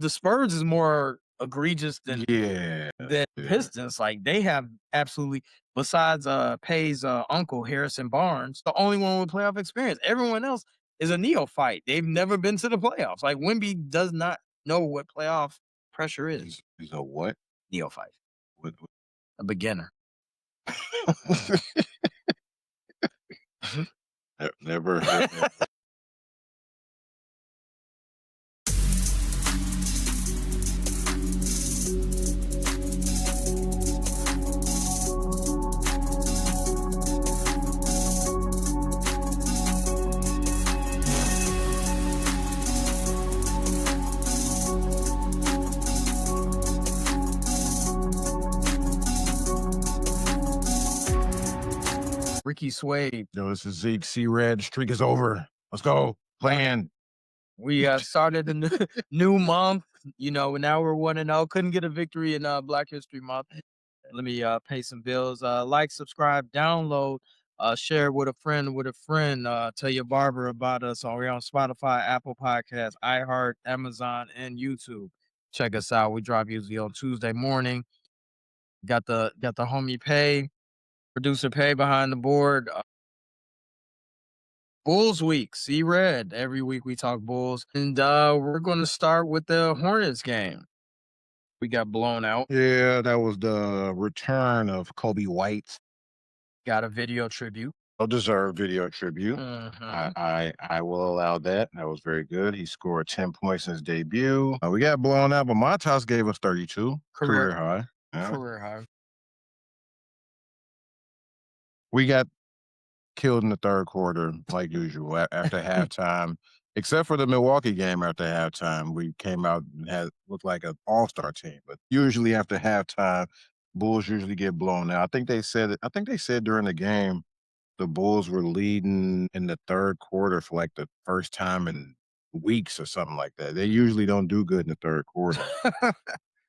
The Spurs is more egregious Yeah, than yeah. Pistons. Like they have absolutely besides Pay's uncle Harrison Barnes, the only one with playoff experience. Everyone else is a neophyte. They've never been to the playoffs. Like Wimby does not know what playoff pressure is. He's a what? Neophyte, What a beginner. never heard that. Ricky Swade. Yo, this is Zeke. C Red. Streak is over. Let's go. Playing. We started a new month. You know, now we're 1-0. Couldn't get a victory in Black History Month. Let me pay some bills. Like, subscribe, download, share with a friend. Tell your barber about us. We're on Spotify, Apple Podcasts, iHeart, Amazon, and YouTube. Check us out. We drop usually on Tuesday morning. Got the homie Pay, producer Pay behind the board. Bulls week, see red. Every week we talk Bulls. And we're gonna start with the Hornets game. We got blown out. Yeah, that was the return of Kobe White. Got a video tribute. Well deserved video tribute. Mhm. I will allow that. That was very good. He scored 10 points in his debut. We got blown out, but Montas gave us 32, career Career high. Yeah. career high. We got killed in the third quarter, like usual, after halftime. Except for the Milwaukee game after halftime, we came out and had looked like an all-star team. But usually after halftime, Bulls usually get blown out. I think they said during the game the Bulls were leading in the third quarter for like the first time in weeks or something like that. They usually don't do good in the third quarter.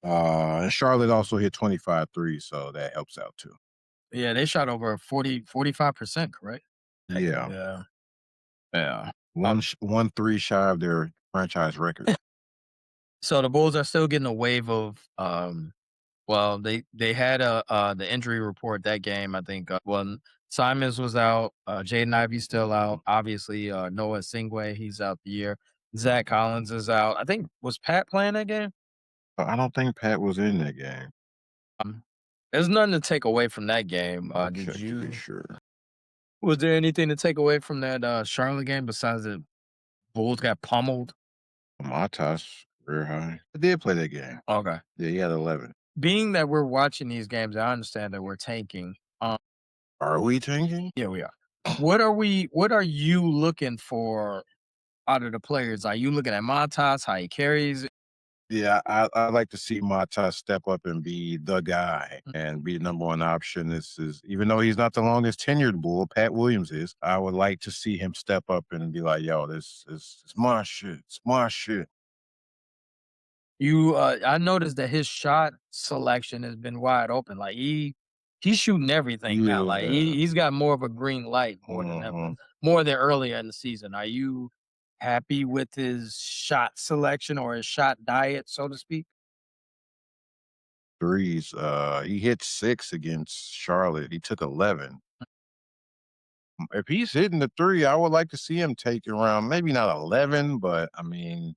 And Charlotte also hit 25 threes, so that helps out too. Yeah, they shot over 45%, correct? Yeah. Yeah. Yeah. One three shy of their franchise record. So the Bulls are still getting a wave of well, they had the injury report that game. I think Simons was out, Jaden Ivey's still out. Obviously, Noah Singwe, he's out the year. Zach Collins is out. I think was Pat playing that game? I don't think Pat was in that game. Um, there's nothing to take away from that game. I'll Did check to be you? sure. Was there anything to take away from that Charlotte game besides the Bulls got pummeled? Matas, career high. I did play that game. Okay. Yeah, he had 11. Being that we're watching these games, I understand that we're tanking. Are we tanking? Yeah, we are. What are you looking for out of the players? Are you looking at Montas, how he carries it? Yeah, I like to see Matas step up and be the guy and be the number one option. This is even though he's not the longest tenured Bull, Pat Williams is. I would like to see him step up and be like, "Yo, this is my shit. It's my shit." I noticed that his shot selection has been wide open. Like he's shooting everything now. Like Yeah. he's got more of a green light more than ever, Mhm. more than earlier in the season. Are you happy with his shot selection or his shot diet, so to speak? Threes. He hit 6 against Charlotte. He took 11. If he's hitting the three, I would like to see him take around maybe not 11, but I mean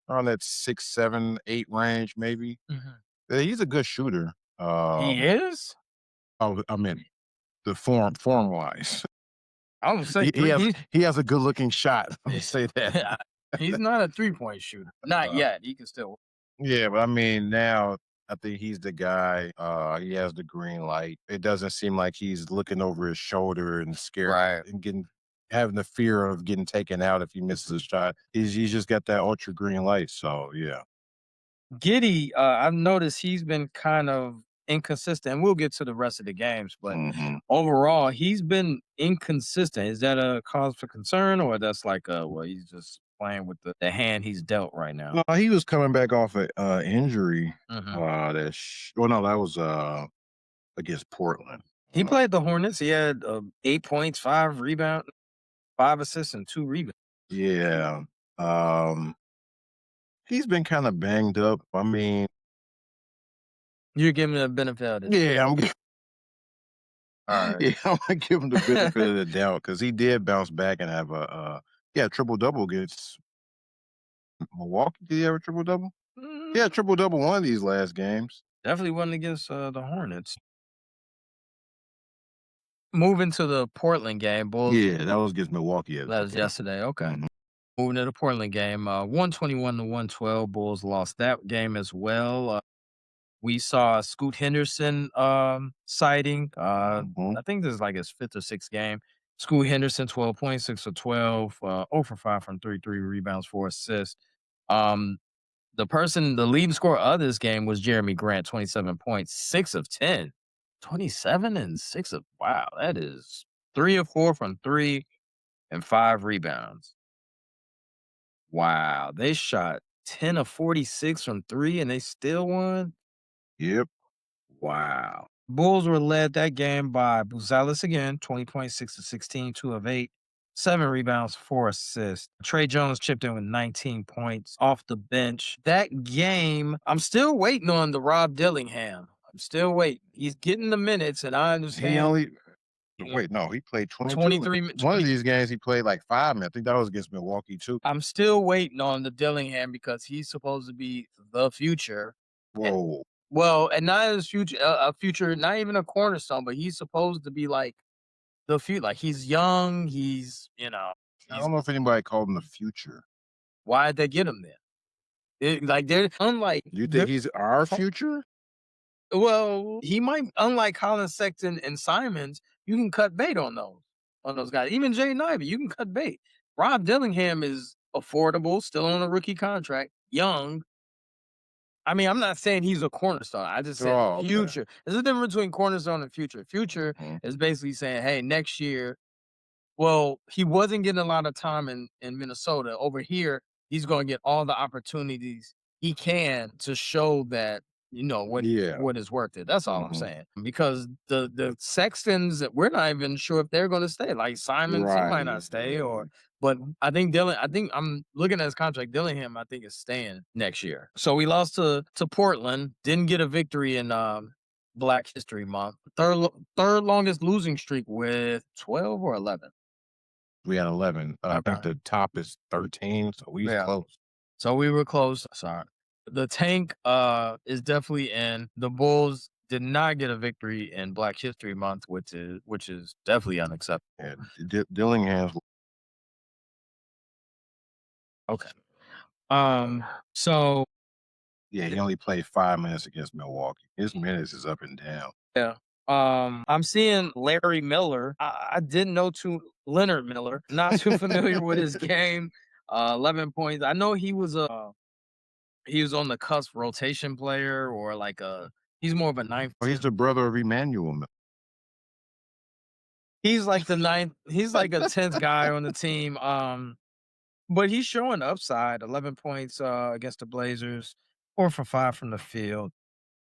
around that 6, 7, 8 range, maybe. Mhm. Yeah, he's a good shooter. He Um, is. I mean the form wise, I would say he three. he has a good looking shot. Let me say that. He's not a 3-point shooter. Not Uh, yet. He can still. yeah, but I mean now I think he's the guy. He has the green light. It doesn't seem like he's looking over his shoulder and scared Right. and getting having the fear of getting taken out if he misses a shot. He's just got that ultra green light. So yeah. Giddy, I've noticed he's been kind of inconsistent. We'll get to the rest of the games, but Hmm. overall, he's been inconsistent. Is that a cause for concern, or that's like well, he's just playing with the hand he's dealt right now? No, he was coming back off a injury. Hmm. Well, no, that was against Portland. He played the Hornets. He had 8 points, 5 rebounds, 5 assists, and 2 rebounds. Yeah. Um, He's been kinda banged up. I mean, You're giving him the benefit of the yeah, I'm alright. yeah, I'm gonna give him the benefit of the doubt because he did bounce back and have a, yeah, triple double against Milwaukee. Did he have a triple double? Yeah, Mm, triple double one of these last games. definitely wasn't against, the Hornets. Moving to the Portland game, Bulls Yeah, that was against Milwaukee. that was Okay. yesterday, okay. Mhm. Moving to the Portland game, 121 to 112, Bulls lost that game as well. We saw Scoot Henderson sighting. Mhm. I think this is like his fifth or sixth game. Scoot Henderson, 12 points, 6 for 12, 0 for 5 from 3, 3 rebounds, 4 assists. Um, the leading scorer of this game was Jeremy Grant, 27 points, 6 of 10. 27 and 6 of, wow, that is 3 of 4 from 3 and 5 rebounds. Wow, they shot 10 of 46 from 3 and they still won? Yep. Wow. Bulls were led that game by Buzelis again, 20.6 to 16, 2 of 8, 7 rebounds, 4 assists. Trey Jones chipped in with 19 points off the bench. That game, I'm still waiting on the Rob Dillingham. I'm still waiting. He's getting the minutes, and I He understand, only you know, wait, no, he played 22. 23, One of 20. these games he played like 5 minutes. I think that was against Milwaukee too. I'm still waiting on the Dillingham because he's supposed to be the future. Whoa. Well, and not his future, a future, not even a cornerstone, but he's supposed to be like the future. Like he's young, I he's don't know if anybody called him the future. why'd they get him there? Like they're unlike Do you think the he's our future? well, he might unlike Colin Sexton and Simons, you can cut bait on those guys. Even Jay Ivey, you can cut bait. Rob Dillingham is affordable, still on a rookie contract, young. I mean, I'm not saying he's a cornerstone. I just said Oh, okay. future. There's a difference between cornerstone and future. Future Mhm. is basically saying, hey, next year, well, he wasn't getting a lot of time in Minnesota. Over here, he's gonna get all the opportunities he can to show that, Yeah. what is worth it. That's all I'm Mhm. saying. Because the Sextons, we're not even sure if they're gonna stay. Like Simons, he might Right. not stay, but I think I'm looking at his contract. Dillingham, I think, is staying next year. So we lost to Portland, didn't get a victory in Black History Month. Third longest losing streak with 12 or 11. We had 11. I think Okay. the top is 13, so we was Yeah. close. So we were close. Sorry. The tank is definitely in. The Bulls did not get a victory in Black History Month, which is definitely unacceptable. And Dillingham's Okay. So yeah, he only played 5 minutes against Milwaukee. His minutes is up and down. yeah. I'm seeing Larry Miller. I didn't know too Leonard Miller. Not too familiar with his game. 11 points. I know he was on the cusp rotation player or like a he's more of a ninth. Well, he's the brother of Emmanuel Miller. He's like the ninth. He's like a 10th guy on the team. But he's showing upside. 11 points against the Blazers, 4 for 5 from the field.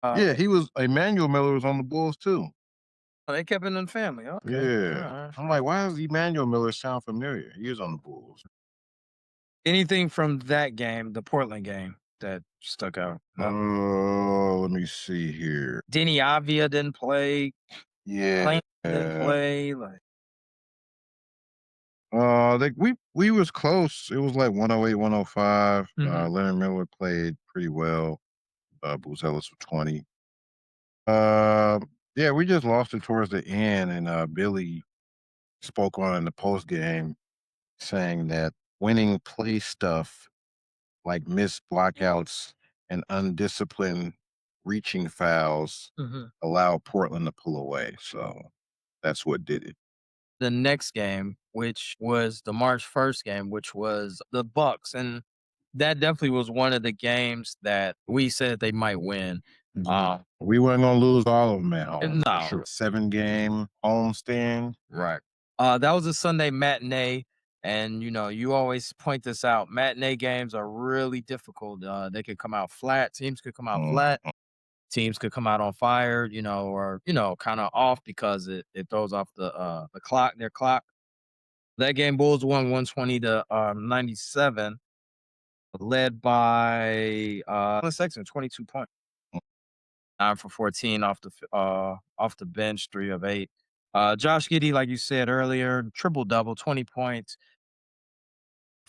Yeah, he was Emmanuel Miller was on the Bulls too. They kept it in the family. Okay, all Yeah. right. I'm like, why does Emmanuel Miller sound familiar? He was on the Bulls. Anything from that game, the Portland game, that stuck out? No. Let me see here. Denny Avia didn't play. Yeah. Clayton didn't play. Like We was close. It was like 108, 105. mhm. Leonard Miller played pretty well. Buzelis with 20. Uh, yeah, we just lost it towards the end, and Billy spoke on in the post game saying that winning play stuff like missed blockouts and undisciplined reaching fouls Mhm. allowed Portland to pull away. So that's what did it. The next game, which was the March 1st game, which was the Bucks, and that definitely was one of the games that we said they might win. We weren't gonna lose all of them at home for No, sure. 7 game homestand. right. That was a Sunday matinee, and you always point this out. Matinee games are really difficult. They could come out flat. Teams could come out flat. Mhm. Teams could come out on fire, or kind of off because it throws off the clock, their clock. That game, Bulls won 120 to 97. led by Sexton, 22 points. 9 for 14 off the bench, 3 of 8. Josh Giddey, like you said earlier, triple double, 20 points,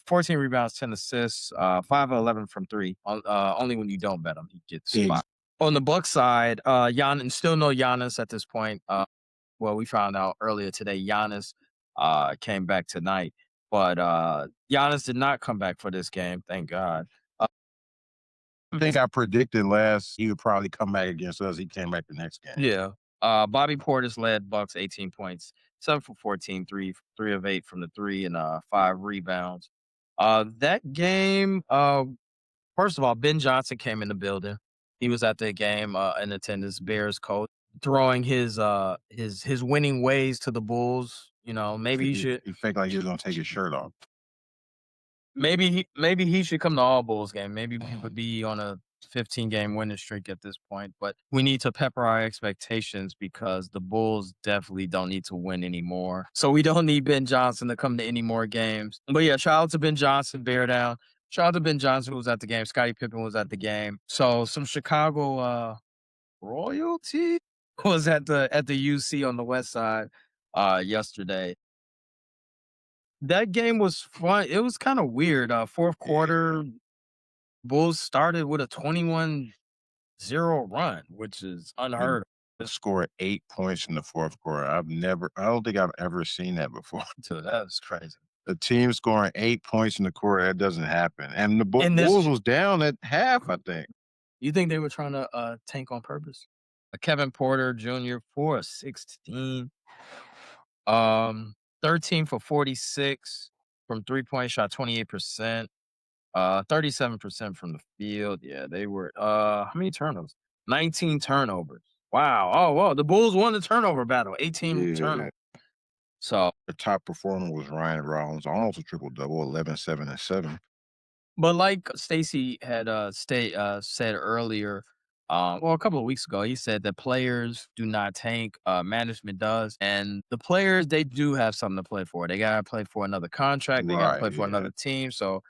14 rebounds, 10 assists, 5 of 11 from three. Only when you don't bet him, he gets Ex 5. On the Buck side, Gian still no Giannis at this point. Well, we found out earlier today Giannis came back tonight, but Giannis did not come back for this game. Thank God. Uh, I think I predicted last he would probably come back against us. He came back the next game. yeah. Bobby Portis led Bucks 18 points, 7 for 14, 3 of 8 from the three, and 5 rebounds. That game, first of all, Ben Johnson came in the building. He was at the game in attendance, Bears coach, throwing his winning ways to the Bulls. You know, maybe he should He faked like he was gonna take his shirt off. maybe he should come to all Bulls game. Maybe we would be on a 15-game winning streak at this point. But we need to pepper our expectations because the Bulls definitely don't need to win anymore. So we don't need Ben Johnson to come to any more games. But yeah, shout out to Ben Johnson, bear down. Shout out to Ben Johnson who was at the game. Scottie Pippen was at the game. So some Chicago royalty was at the UC on the west side yesterday. That game was fun. It was kind of weird. Fourth Yeah. quarter, Bulls started with a 21-0 run, which is And unheard scored 8 points in the fourth quarter. I don't think I've ever seen that before. of. That was crazy. A team scoring 8 points in the quarter, that doesn't happen. And the And Bulls this, was down at half, I think. you think they were trying to tank on purpose? Kevin Porter Jr. 4 of 16, 13 for 46 from 3 point shot, 28%. 37% from the field. Yeah, they were how many turnovers? 19 turnovers. Wow. Oh, wow. The Bulls won the turnover battle. 18 Yeah. turnovers. So, The top performer was Ryan Rollins, almost a triple double, 11, 7, and 7. but like Stacy had said earlier, well, a couple of weeks ago, he said that players do not tank, management does. And the players, they do have something to play for. They gotta play for another contract, they gotta Right, play for yeah. another team. So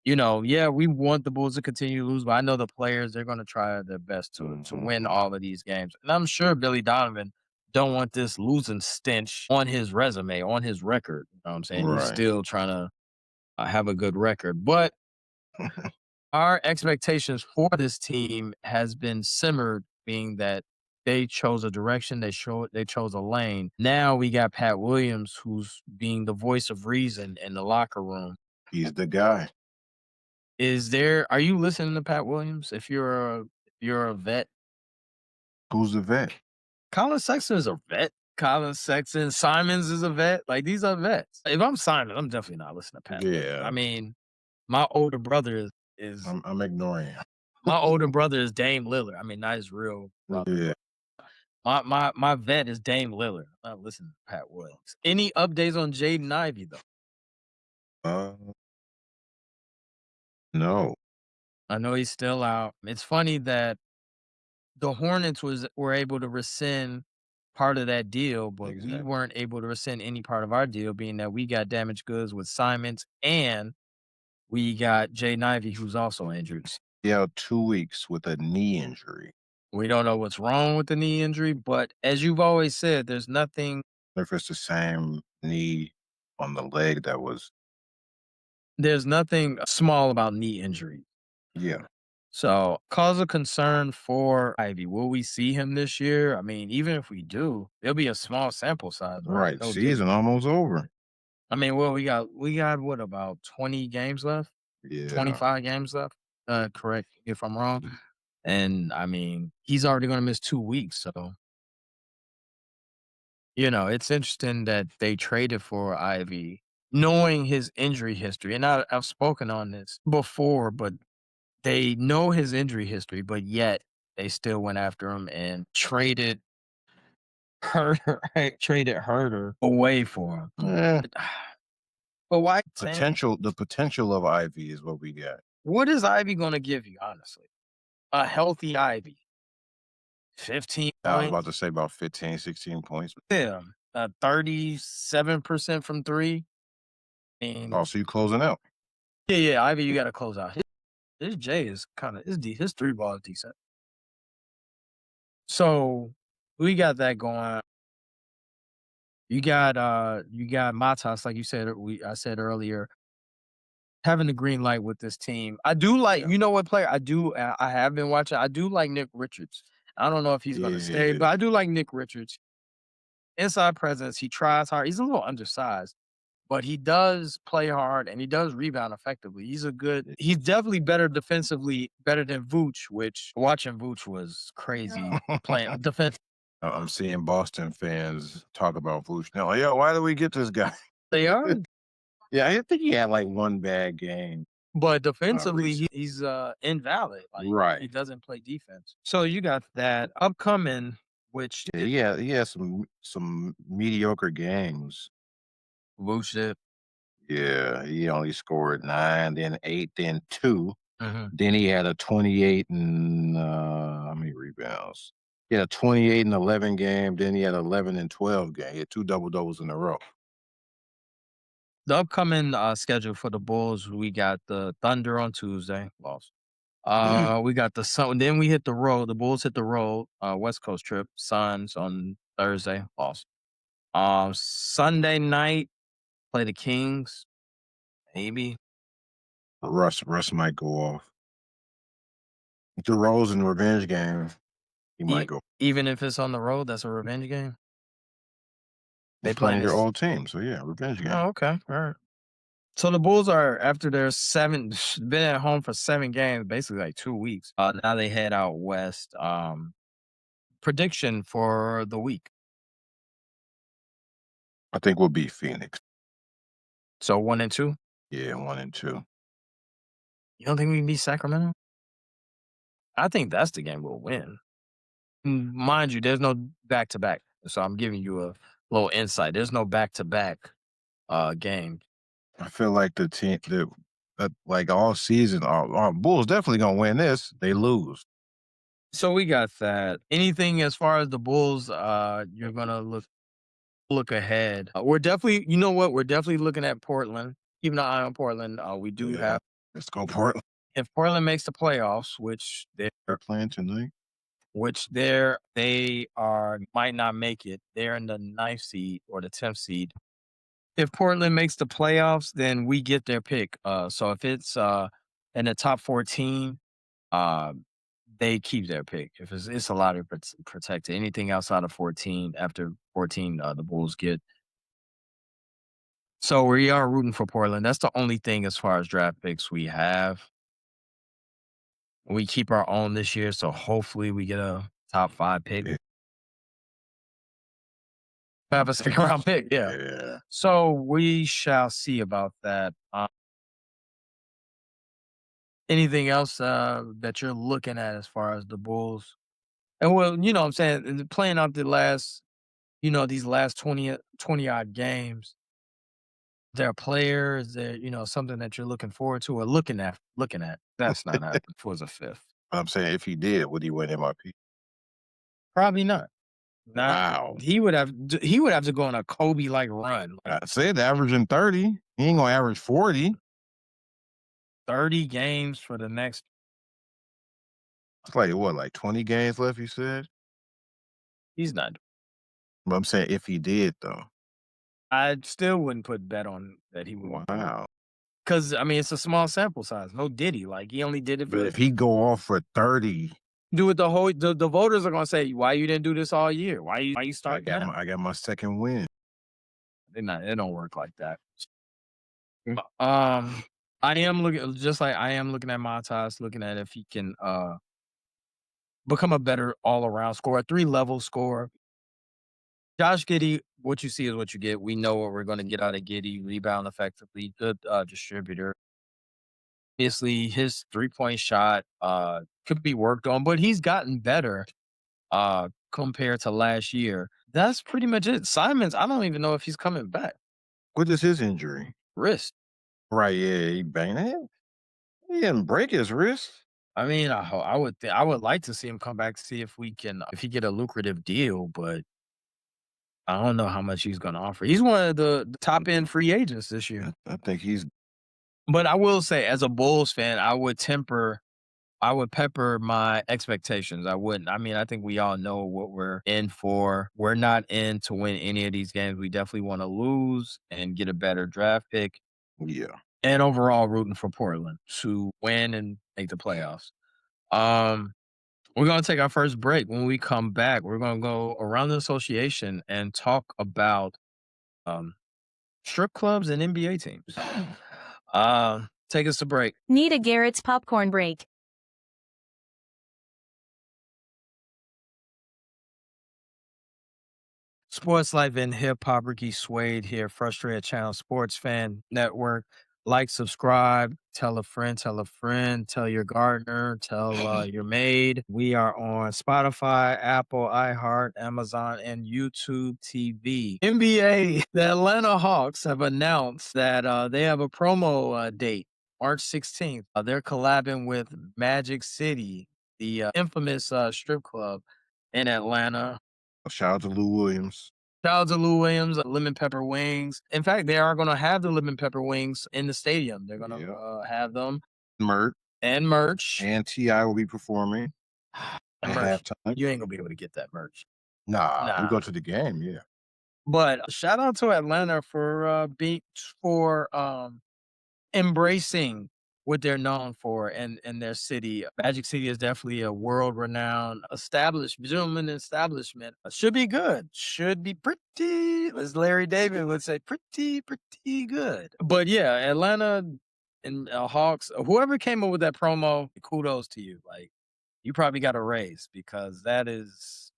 you know, yeah, we want the Bulls to continue to lose, but I know the players, they're gonna try their best to Mhm. win all of these games. And I'm sure Billy Donovan don't want this losing stench on his resume, on his record. You know what I'm saying? He's Right. still trying to have a good record. But our expectations for this team has been simmered, being that they chose a direction, they chose a lane. Now we got Pat Williams, who's being the voice of reason in the locker room. He's the guy. Are you listening to Pat Williams? If you're a vet, Who's the vet? Colin Sexton is a vet. Colin Sexton, Simons is a vet. Like these are vets. If I'm Simon, I'm definitely not listening to Pat Williams. I Yeah. mean, my older brother is I'm ignoring him. my older brother is Dame Lillard. I mean, not his real brother, Yeah. but my vet is Dame Lillard. I'm not listening to Pat Williams. Any updates on Jaden Ivey though? Uh, no. I know he's still out. It's funny that the Hornets were able to rescind part of that deal, but we Exactly. weren't able to rescind any part of our deal, being that we got damaged goods with Simons and we got Jay Ivey, who's also injured. Yeah, 2 weeks with a knee injury. We don't know what's wrong with the knee injury, but as you've always said, If it's the same knee on the leg that was, there's nothing small about knee injury. yeah, So, cause of concern for Ivy. Will we see him this year? I mean, even if we do, it'll be a small sample size, right? right. No dig. Season almost over. I mean, well, we got what about 20 games left? Yeah. 25 games left. Correct if I'm wrong. And I mean, he's already going to miss 2 weeks. So, you know, it's interesting that they traded for Ivy, knowing his injury history. And I've spoken on this before, but they know his injury history, but yet they still went after him and traded Herder, right? Traded Herder away for him. Eh, But why? the potential of Ivy is what we got. What is Ivy going to give you, honestly? A healthy Ivy. 15 I was about to points. say about 15, 16 points. Yeah. 37% from three. And Oh, so you closing out. yeah, Ivy, you got to close out. His J is kinda his 3 ball is decent. So, we got that going. You got Matas, like you said, I said earlier, having the green light with this team. I do like, Yeah. you know what player I have been watching? I do like Nick Richards. I don't know if he's gonna stay, Yeah. but I do like Nick Richards. Inside presence, he tries hard. He's a little undersized, but he does play hard and he does rebound effectively. He's definitely better defensively, better than Vooch, which watching Vooch was crazy playing defense. I'm seeing Boston fans talk about Vooch now. Yo, why do we get this guy? They are, Yeah, I think he had like one bad game but defensively, recently. he's invalid. Like he Right. doesn't play defense. So you got that upcoming, which Yeah, he had some mediocre games. Vooch did. Yeah, he only scored 9, then 8, then 2. Mhm. Then he had a 28 and how many rebounds? He had a 28 and 11 game. Then he had 11 and 12 game. He had two double doubles in a row. The upcoming schedule for the Bulls, we got the Thunder on Tuesday, lost. We got the Sun. Then we hit the road. The Bulls hit the road. West Coast trip. Suns on Thursday, lost. Sunday night play the Kings. Maybe Russ might go off. The Rose in revenge game, he might e- go. even if it's on the road, that's a revenge game. They He's playing playing your this. old team, so yeah, revenge game. Oh, okay, all right. So the Bulls are after their been at home for 7 games, basically like 2 weeks. Now they head out west. Prediction for the week. I think we'll beat Phoenix. So 1-2. Yeah, 1 and 2. You don't think we can beat Sacramento? I think that's the game we'll win. Mind you, there's no back to back. So I'm giving you a little insight. There's no back to back game. I feel like the team that like all season, our Bulls definitely gonna win this. They lose. So we got that. Anything as far as the Bulls, you're gonna look ahead. We're definitely, you know what? We're definitely looking at Portland. Keeping an eye on Portland. We do Yeah, have let's go Portland. if Portland makes the playoffs, They're playing tonight. they are might not make it. They're in the ninth seed or the 10th seed. If Portland makes the playoffs, then we get their pick. So if it's in the top 14, uh, they keep their pick. If it's a lot of protected. Anything outside of 14, after 14, the Bulls get. So we are rooting for Portland. That's the only thing as far as draft picks we have. We keep our own this year, so hopefully we get a top 5 pick. Yeah. Have a second round pick, yeah. Yeah. So we shall see about that. Anything else that you're looking at as far as the Bulls? And well, you know what I'm saying, playing out these last 20 odd games, their players, they're, something that you're looking forward to or looking at. That's not happening for the fifth. I'm saying if he did, would he win MIP? Probably not. Not Wow. he would have to go on a Kobe like run, like I said averaging 30. He ain't gonna average 40. 30 games for the next. It's like what, like 20 games left, you said? He's not. But I'm saying if he did though. I still wouldn't put bet on that he would do it Wow. because I mean it's a small sample size. No Diddy, like he only did it But for if he go off for 30, do it the voters are gonna say, "Why you didn't do this all year? Why you I starting got now?" my I got my second win. It don't work like that. Um, I am looking just like I am looking at Montas, looking at if he can become a better all around scorer, a 3 level scorer. Josh Giddey, what you see is what you get. We know what we're gonna get out of Giddey, rebound effectively, good distributor. Obviously, his 3-point shot could be worked on, but he's gotten better compared to last year. That's pretty much it. Simons, I don't even know if he's coming back. What is his injury? Wrist. Right, yeah, he banged it. He didn't break his wrist. I mean, I would like to see him come back to see if we can if he get a lucrative deal, but I don't know how much he's going to offer. He's one of the top end free agents this year. I think he's But I will say, as a Bulls fan, I would pepper my expectations. I wouldn't. I mean, I think we all know what we're in for. We're not in to win any of these games. We definitely want to lose and get a better draft pick. Yeah. And overall, rooting for Portland to win and make the playoffs. Um, we're gonna take our first break. When we come back, we're gonna go around the association and talk about um, strip clubs and NBA teams. Take us to break. Need a Garrett's popcorn break. Sports Life and Hip Hop, Ricky Suede here, Frustrated Channel Sports Fan Network. Like, subscribe, tell a friend, tell your gardener, tell your maid. We are on Spotify, Apple, iHeart, Amazon, and YouTube TV. NBA, the Atlanta Hawks have announced that they have a promo date, March 16th. They're collabing with Magic City, the infamous strip club in Atlanta. Shout out to Lou Williams. Shout out to Lou Williams, lemon pepper wings. In fact, they are gonna have the lemon pepper wings in the stadium. They're gonna, Yeah. have them Mert and merch. and T.I. will be performing And at merch. halftime. You ain't gonna be able to get that merch. Nah, we Nah. go to the game, yeah. But shout out to Atlanta for, embracing what they're known for in their city. Magic City is definitely a world-renowned gentleman establishment. Should be good. Should be pretty, as Larry David would say, pretty good. But yeah, Atlanta and Hawks, whoever came up with that promo, kudos to you. Like, you probably got a raise because that is,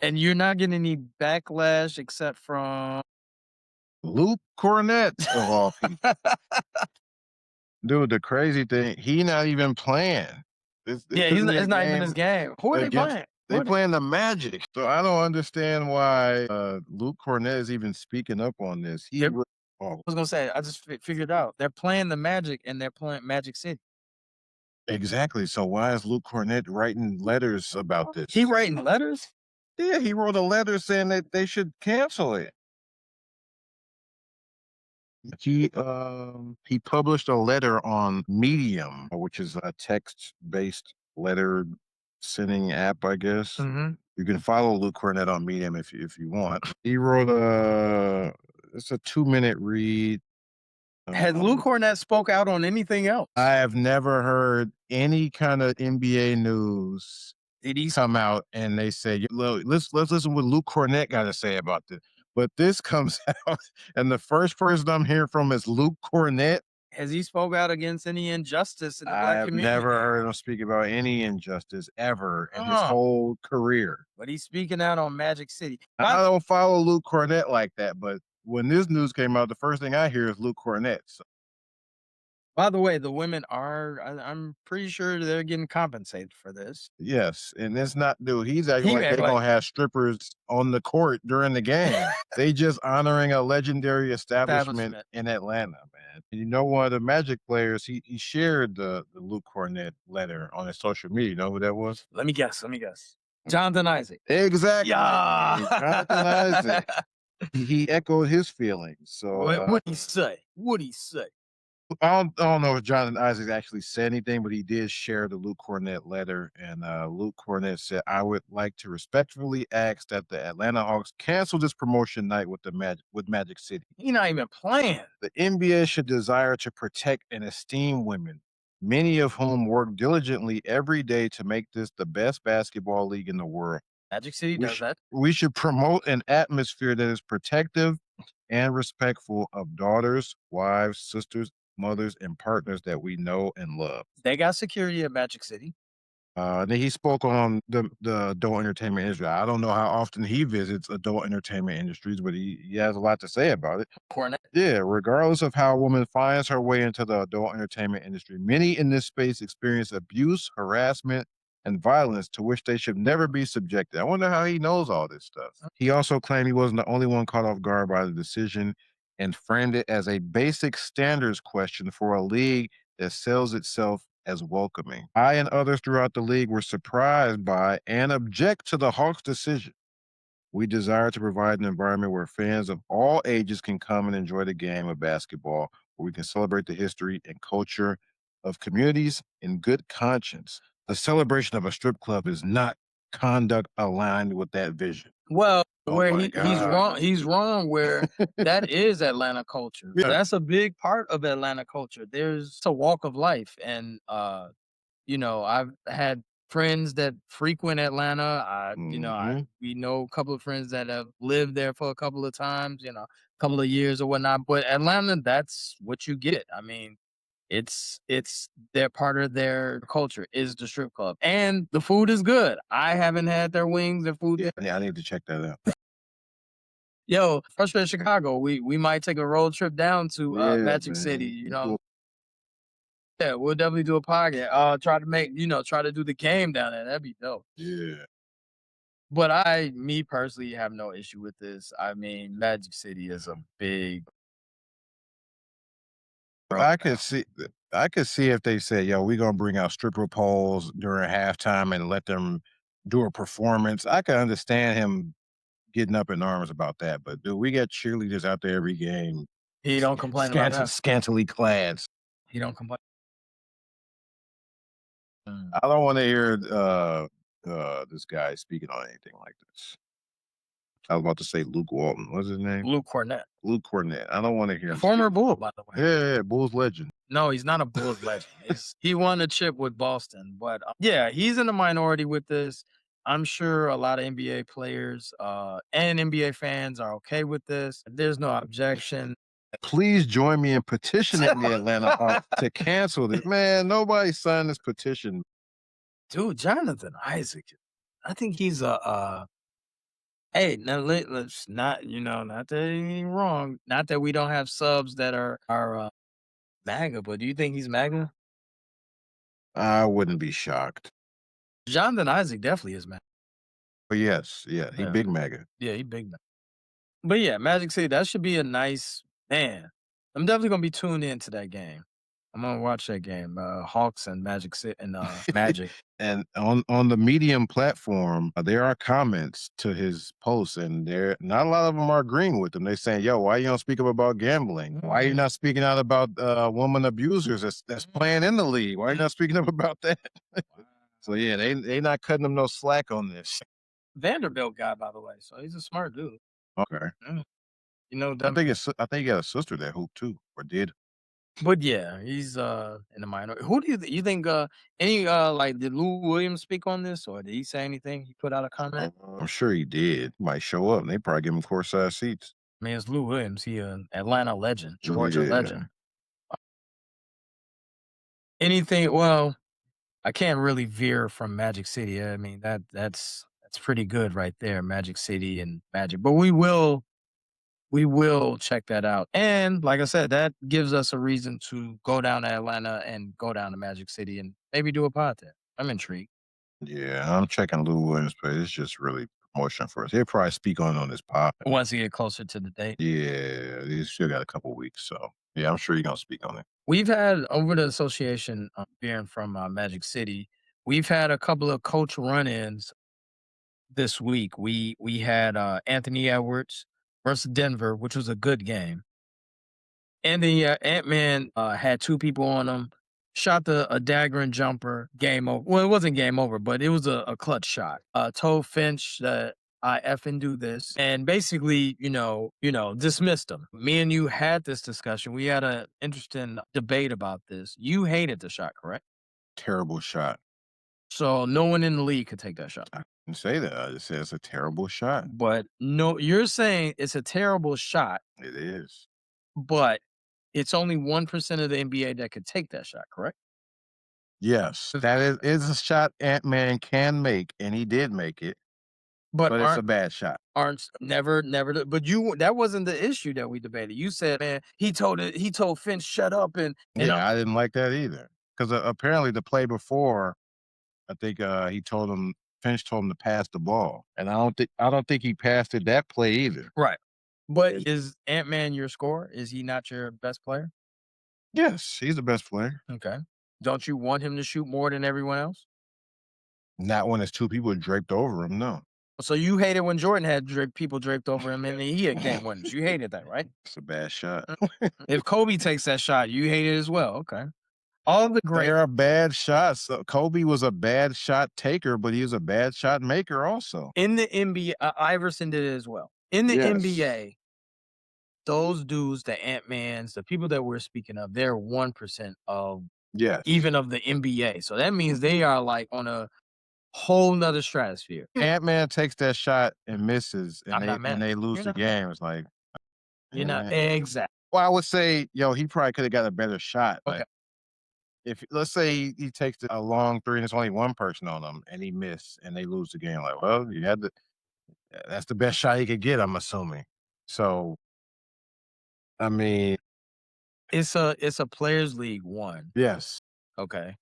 and you're not getting any backlash except from Luke Cornett of all people. Dude, the crazy thing, he not even playing. This yeah, isn't it's a not even game his game. Who are they against playing? they playing the Magic. So I don't understand why Luke Cornett is even speaking up on this. He They're re- oh, was gonna say, I just figured out. They're playing the Magic and they're playing Magic City. exactly. So why is Luke Cornett writing letters about He this? writing letters? Yeah, he wrote a letter saying that they should cancel it. He published a letter on Medium, which is a text-based letter sending app, I guess. Mhm. You can follow Luke Cornett on Medium if you want. He wrote a it's a 2-minute read. Has Luke Cornett spoke out on anything else? I have never heard any kind of NBA news Did he come out and they say, "Look, let's listen what Luke Cornett got to say about this." But this comes out, and the first person I'm hearing from is Luke Cornett. has he spoke out against any injustice in the I black have never community? heard him speak about any injustice ever in his Uh, whole career. but he's speaking out on Magic City. I don't follow Luke Cornett like that, but when this news came out, the first thing I hear is Luke Cornett. So, By the way, the women are, I'm pretty sure they're getting compensated for this. yes, and it's not, dude. He's acting He like act they're like gonna have strippers on the court during the game. They just honoring a legendary establishment establishment. in Atlanta, man. And you know, one of the Magic players, he shared the Luke Cornett letter on his social media. You know who that was? Let me guess. Jonathan Isaac. Exactly, Yeah. Jonathan Isaac. He echoed his feelings. So What he say? What he say? I don't know if Jonathan Isaacs actually said anything, but he did share the Luke Cornett letter. And Luke Cornett said, "I would like to respectfully ask that the Atlanta Hawks cancel this promotion night with Magic City. He not even playing. The NBA should desire to protect and esteem women, many of whom work diligently every day to make this the best basketball league in the world. Magic City We does sh- that. we should promote an atmosphere that is protective and respectful of daughters, wives, sisters, mothers, and partners that we know and love." They got security at Magic City. Then he spoke on the adult entertainment industry. I don't know how often he visits adult entertainment industries, but he has a lot to say about it. Cornet. Yeah, regardless of how a woman finds her way into the adult entertainment industry, many in this space experience abuse, harassment, and violence to which they should never be subjected. I wonder how he knows all this stuff. He also claimed he wasn't the only one caught off guard by the decision and framed it as a basic standards question for a league that sells itself as welcoming. I and others throughout the league were surprised by and object to the Hawks' decision. We desire to provide an environment where fans of all ages can come and enjoy the game of basketball where we can celebrate the history and culture of communities in good conscience. The celebration of a strip club is not conduct aligned with that vision. Well, Oh where my God. he's wrong where that is Atlanta culture. Yeah. That's a big part of Atlanta culture. There's a walk of life and, I've had friends that frequent Atlanta. Mhm. We know a couple of friends that have lived there for a couple of times, a couple of years or whatnot. But Atlanta, that's what you get. I mean, it's their part of their culture is the strip club, and the food is good. I haven't had their wings and food. Yeah, I need to check that out. Yo, first in Chicago, we might take a road trip down to Yeah, Magic City. man. Yeah, we'll definitely do a podcast. Try to do the game down there. That'd be dope. Yeah. But me personally, have no issue with this. I mean, Magic City is a big bro. I could see I could see if they said, "Yo, we gonna bring out stripper poles during halftime and let them do a performance." I could understand him getting up in arms about that, but dude, we got cheerleaders out there every game, He don't complain about that. scantily clad. He don't complain. Mm. I don't want to hear this guy speaking on anything like this. I was about to say Luke Walton. What's his name? Luke Cornett, Luke Cornett. I don't want to hear him. former Bull, by the way. Yeah, Bulls legend. No, he's not a Bulls legend. He won a chip with Boston, but yeah, he's in the minority with this. I'm sure a lot of NBA players and NBA fans are okay with this. There's no objection. Please join me in petitioning the Atlanta Hawks to cancel this. Man, nobody signed this petition. Dude, Jonathan Isaac, I think he's a hey, now let's not, not that anything wrong. Not that we don't have subs that are MAGA, but do you think he's MAGA? I wouldn't be shocked. Jonathan Isaac definitely is MAGA. But yes, yeah, he Yeah, big mega. yeah, he big MAGA. But yeah, Magic City, that should be a nice man. I'm definitely gonna be tuned into that game. I'm gonna watch that game. Hawks and Magic City and Magic. And on the Medium platform, there are comments to his posts, and there not a lot of them are agreeing with him. They're saying, "Yo, why you don't speak up about gambling? Why you not speaking out about woman abusers that's playing in the league? Why you not speaking up about that?" So yeah, they not cutting him no slack on this. Vanderbilt guy, by the way, so he's a smart dude. Okay, Yeah. You know, I think he got a sister that hoop too, or did. but yeah, he's in the minor. Who do you think any like did Lou Williams speak on this or did he say anything? He put out a comment? I'm sure he did. He might show up, and they probably give him courtside seats. I mean, it's Lou Williams. He an Atlanta legend, Georgia Yeah. legend. Anything? Well, I can't really veer from Magic City. I mean that's pretty good right there, Magic City and Magic. But we will check that out. And like I said, that gives us a reason to go down to Atlanta and go down to Magic City and maybe do a pod there. I'm intrigued. Yeah, I'm checking Lou Williams, but it's just really promotion for us. He'll probably speak on this pod. Once we get closer to the date. Yeah, he's still got a couple weeks, so yeah, I'm sure he's gonna speak on it. We've had over the association being from Magic City, we've had a couple of coach run-ins this week. We had Anthony Edwards versus Denver, which was a good game. And the Ant-Man had two people on him, shot a dagger and jumper, game over. Well, it wasn't game over, but it was a clutch shot. Told Finch that I effing do this, and basically, dismissed him. Me and you had this discussion. We had an interesting debate about this. You hated the shot, correct? Terrible shot. So no one in the league could take that shot. I didn't say that. I just said it's a terrible shot. But no, you're saying it's a terrible shot, It is. but it's only 1% of the NBA that could take that shot, correct? Yes, that is a shot Ant-Man can make, and he did make it, But but it's a bad shot. aren't never but that wasn't the issue that we debated. You said, "Man, he told Finch shut up," and Yeah, I didn't like that either. Because apparently the play before, I think he told him Finch told him to pass the ball, and I don't think he passed it that play either. right. But is Ant-Man your scorer? Is he not your best player? Yes, he's the best player. Okay. Don't you want him to shoot more than everyone else? Not when it's two people draped over him. No. So you hated when Jordan had people draped over him and he had game winners. You hated that, right? It's a bad shot. If Kobe takes that shot, you hate it as well. Okay. All the great There are bad shots. Kobe was a bad shot taker, but he was a bad shot maker also. in the NBA, Iverson did it as well. In the Yes. NBA, those dudes, the Ant-Mans, the people that we're speaking of, they're 1% of Yes. even of the NBA. So that means they are like on a whole nother stratosphere. Ant-Man takes that shot and misses, and I'm not mad. they lose You're the not, game. It's like, you're not Ant-Man. exactly. Well, I would say, he probably could have got a better shot. Okay. Like, if let's say he takes a long three and there's only one person on him and he missed and they lose the game, like, well, you had to. That's the best shot he could get, I'm assuming. So, I mean, It's a players league one. yes, Okay.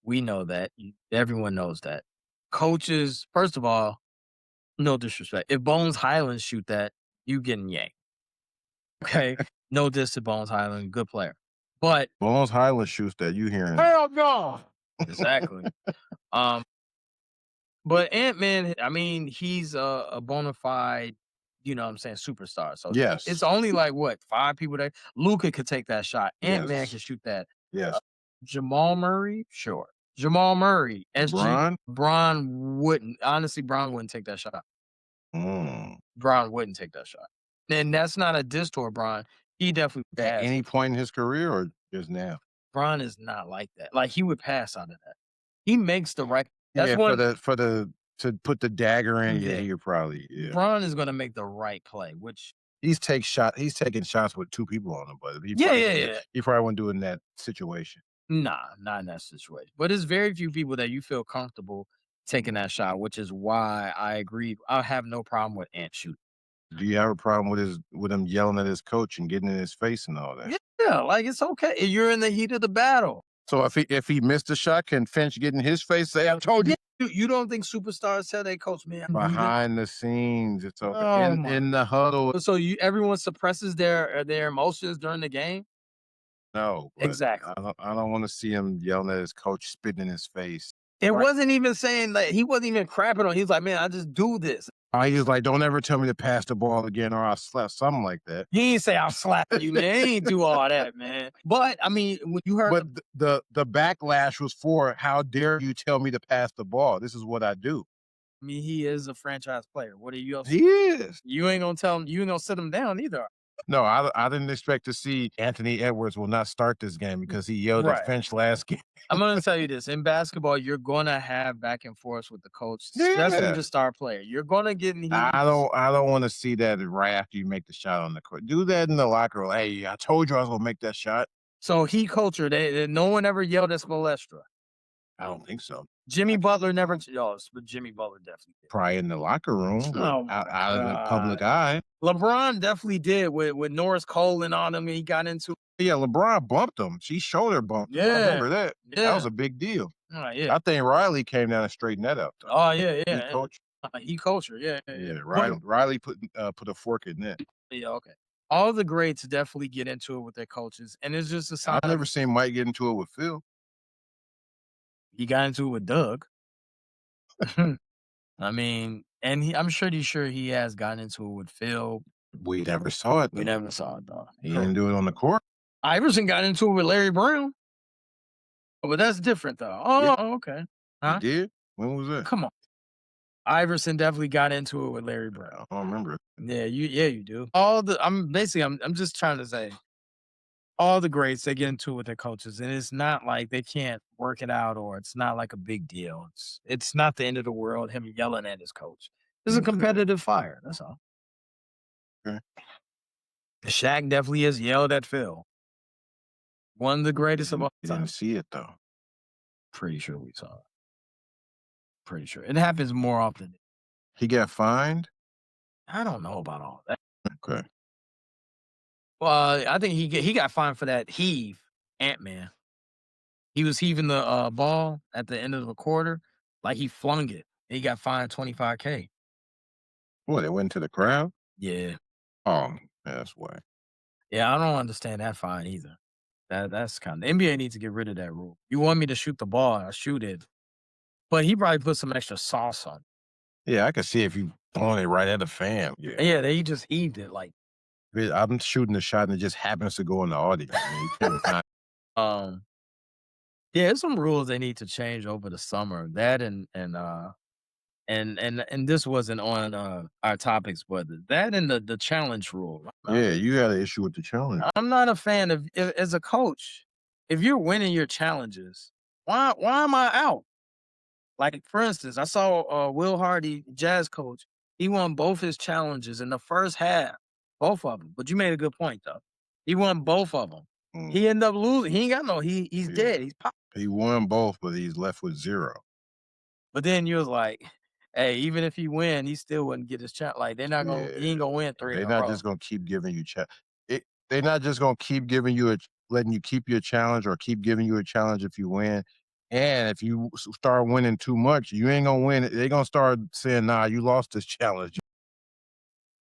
We know that. Everyone knows that. Coaches, first of all, no disrespect. If Bones Highland shoot that, you getting yanked. Okay. No diss to Bones Highland, good player. But Bones Highland shoots that you hearing. hell no. Exactly. Um, but Ant-Man, I mean, he's a bona fide, you know what I'm saying, superstar. So Yes. it's only like what, 5 people that Luca could take that shot. Ant-Man Yes. can shoot that. Yes. Jamal Murray, sure. Jamal Murray, Bron? Bron wouldn't. Honestly, Bron wouldn't take that shot. Mm. Bron wouldn't take that shot. And that's not a diss toward Bron. He definitely At passed. any point in his career or just now? Bron is not like that. Like he would pass out of that. He makes the right. That's Yeah, one. for the to put the dagger in, yeah, Yeah. he would probably, Bron is gonna make the right play, which He's taking shots with 2 people on him, but yeah. he probably wouldn't do it in that situation. Nah, not in that situation. But it's very few people that you feel comfortable taking that shot, which is why I agree. I have no problem with Ant shooting. Do you have a problem with him yelling at his coach and getting in his face and all that? Yeah, like it's okay. You're in the heat of the battle. So if he missed a shot, can Finch get in his face, say, "I told you"? You don't think superstars tell their coach, man? Behind the scenes, it's okay. Oh my. In the huddle, So everyone suppresses their emotions during the game? no, but Exactly. I don't wanna see him yelling at his coach, spitting in his face. It Right. wasn't even saying like he wasn't even crapping on. He's like, man, I just do this. He was like, "Don't ever tell me to pass the ball again or I'll slap," something like that. He ain't say I'll slap you, man. He ain't do all that, man. But I mean, when you heard But the backlash was for, "How dare you tell me to pass the ball? This is what I do." I mean, he is a franchise player. What are you? He is. You ain't gonna tell him. You ain't gonna sit him down either. No, I didn't expect to see Anthony Edwards will not start this game because he yelled Right. at Finch last game. I'm gonna tell you this: in basketball, you're gonna have back and forth with the coach, especially Yeah. the star player. You're gonna get in heat. I don't wanna see that right after you make the shot on the court. Do that in the locker room. "Hey, I told you I was gonna make that shot." So heat culture. No one ever yelled at Spoelstra. I don't think so. Jimmy Butler never. But Jimmy Butler definitely did. Probably in the locker room, but Oh my out of the public eye. LeBron definitely did with Norris Colin on him. And he got into. Yeah, LeBron bumped him. She shoulder bumped him. I Yeah. remember that. That Yeah. was a big deal. Yeah. I think Riley came down and straightened that up, though. Oh yeah. Heat coach. Heat culture. Yeah. Yeah, Riley put a fork in that. Yeah. Okay. All the greats definitely get into it with their coaches, and it's just a sign. I've never seen Mike get into it with Phil. He got into it with Doug. I mean, and I'm pretty sure he has gotten into it with Phil. We never saw it, We though. never saw it though. He didn't do it on the court. Iverson got into it with Larry Brown. Oh, but that's different though. Oh, Yeah. okay. He Huh? did? When was that? Come on. Iverson definitely got into it with Larry Brown. I don't remember it. Yeah, you do. I'm just trying to say all the greats they get into it with their coaches, and it's not like they can't work it out or it's not like a big deal. It's not the end of the world. Him yelling at his coach. It's a Okay. competitive fire. That's all. Okay. Shaq definitely has yelled at Phil. One of the greatest of all You time. didn't see it, though. Pretty sure we saw it. Pretty sure it happens more often. He got fined? I don't know about all that. Okay. Well, I think he got fined for that heave, Ant-Man. He was heaving the ball at the end of the quarter, like he flung it. He got fined $25K. What, it went to the crowd? Yeah, Oh, yeah, that's why. yeah. I don't understand that fine either. That's kind of the NBA needs to get rid of that rule. You want me to shoot the ball, I shoot it, but he probably put some extra sauce on it. Yeah, I could see if you throwing it right at a fan. Yeah. Yeah, they just heaved it like. I'm shooting a shot and it just happens to go in the audience. I mean, you can't find um yeah, there's some rules they need to change over the summer. That and this wasn't on our topics, but that and the challenge rule. yeah, you had an issue with the challenge. I'm not a fan of as a coach. If you're winning your challenges, why am I out? Like for instance, I saw Will Hardy, jazz coach. He won both his challenges in the first half, both of them. But you made a good point though. He won both of them. Mm, He ended up losing. He ain't got no. He's yeah. dead. He's pop. He won both, but he's left with 0. But then you was like, hey, even if he win, he still wouldn't get his chance. Like they're not gonna. Yeah. He ain't gonna win three in They're a not row. just gonna keep giving you they're not just gonna keep giving you letting you keep your challenge or keep giving you a challenge if you win. And if you start winning too much, you ain't gonna win. They're gonna start saying, "Nah, you lost this challenge."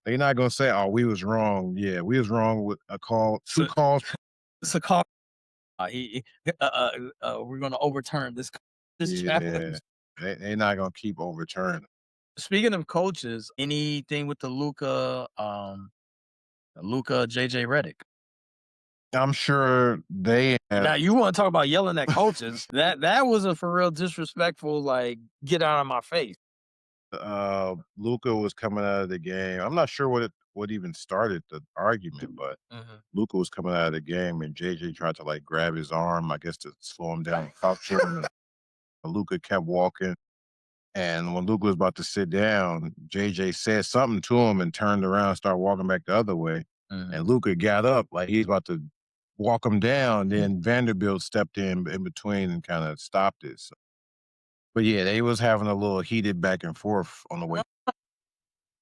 They're not gonna say, "Oh, we was wrong." Yeah, we was wrong with a call, 2 So calls. it's a call. We're gonna overturn this Yeah, challenge. they're not gonna keep overturning. Speaking of coaches, anything with the Luca JJ Redick? I'm sure they have. Now you want to talk about yelling at coaches? That was a for real disrespectful. Like get out of my face. Luca was coming out of the game. I'm not sure what even started the argument, but Mhm. Luca was coming out of the game, and JJ tried to like grab his arm, I guess, to slow him down, talk to him. And Luca kept walking, and when Luca was about to sit down, JJ said something to him and turned around, and started walking back the other way. Mhm. And Luca got up like he's about to walk him down. Then Vanderbilt stepped in between and kind of stopped it. So, but yeah, they was having a little heated back and forth on the way.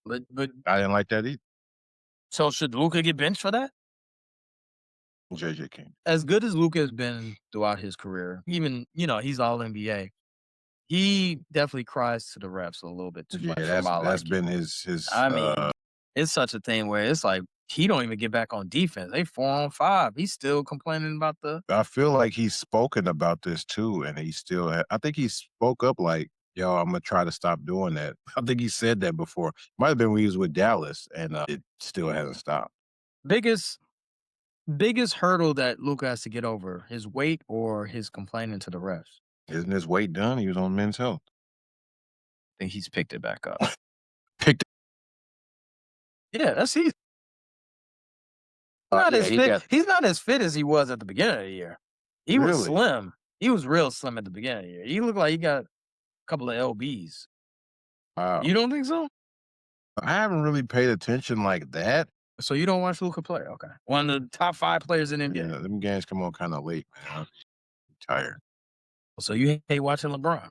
But I didn't like that either. so should Luca get benched for that? JJ King. As good as Luca has been throughout his career, even he's all NBA. He definitely cries to the refs a little bit too Yeah, much for my that's liking. been his I mean, it's such a thing where it's like he don't even get back on defense. They 4-on-5. He's still complaining about the. I feel like he's spoken about this too, and he still I think he spoke up like, "Yo, I'm gonna try to stop doing that." I think he said that before. Might have been when he was with Dallas, and it still hasn't stopped. Biggest biggest hurdle that Luka has to get over, his weight or his complaining to the refs? Isn't his weight done? He was on Men's Health. I think he's picked it back up. Picked Yeah, that's easy. Not yeah, as he fit. got He's not as fit as he was at the beginning of the year. He was really? slim. He was real slim at the beginning of the year. He looked like he got a couple of lbs. Wow. You don't think so? I haven't really paid attention like that. So you don't watch Luka play? Okay, one of the top 5 players in Yeah, NBA. them games come on kind of late, man. I'm tired. So you hate watching LeBron?